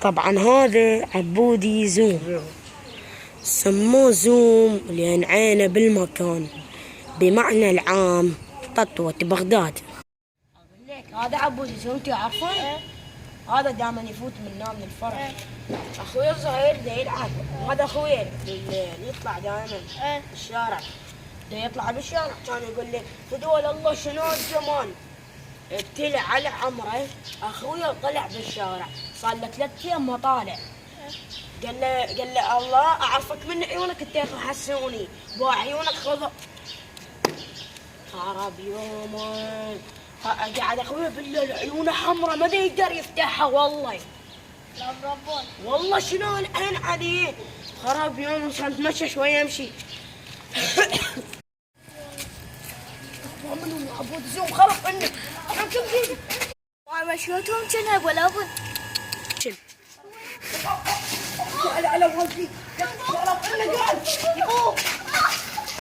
طبعا هذا عبودي زوم، سموه زوم لأن عينه بالمكان، بمعنى العام تطوة بغداد. أقول لك هذا عبودي زوم تعرفه؟ هذا دائما يفوت منا من الفرح. اخوي الصغير دا يلعب، هذا اخوي اللي يطلع دائما بالشارع، دا يطلع بالشارع كان يقول لي فدول الله شنو الجمال. ابتلع على عمره اخوي طلع بالشارع صار له 3 ايام ما طالع. قال له الله اعرفك من عيونك انت حسوني بعيونك خضر. خرب يومك. قاعد اخوي بالليل عيونه حمراء ما يقدر يفتحها والله. لا بربون والله شنو العين عليه. خرب يوم عشان اتمشى شويه امشي. منهم عبود زوم خرب منك. ما مشيتهم كنا ولا بد. على والدي خرب منك.